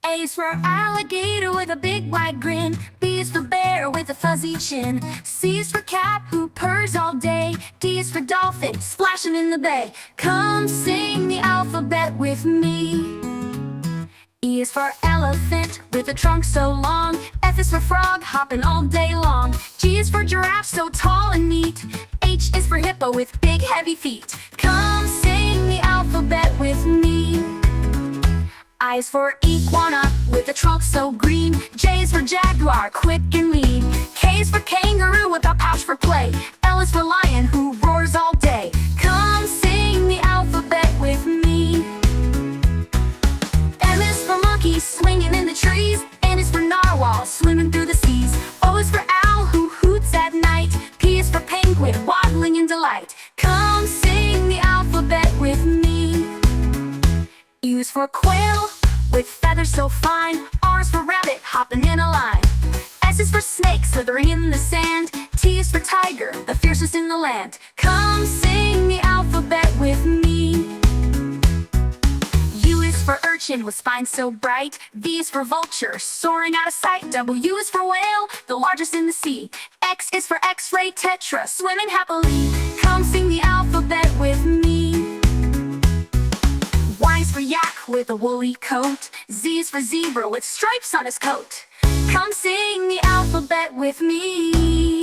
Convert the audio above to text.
A is for alligator with a big wide grin. B is for bear with a fuzzy chin. C is for cat who purrs all day. D is for dolphin splashing in the bay. Come sing the alphabet with me. E is for elephant with a trunk so long. F is for frog hopping all day long. G is for giraffe so tall and neat. H is for hippo with big heavy feet. Come sing the alphabet with me. I is for iguana with a trunk so green. J is for jaguar, quick and lean. K is for kangaroo with a pouch for play. L is for lion who roars all day. Come sing the alphabet with me. M is for monkey swinging in the trees. N is for narwhal swimming through the seas. O is for owl who hoots at night. P is for penguin waddling in delight. Come sing the alphabet with me. U is for quail with feathers so fine. R is for rabbit hopping in a line. S is for snake slithering in the sand. T is for tiger, the fiercest in the land. Come sing the alphabet with me. U is for urchin with spines so bright. V is for vulture soaring out of sight. W is for whale, the largest in the sea. X is for x-ray tetra swimming happily. Come sing the alphabet with me. Y is for yak with a woolly coat. Z is for zebra with stripes on his coat. Come sing the alphabet with me.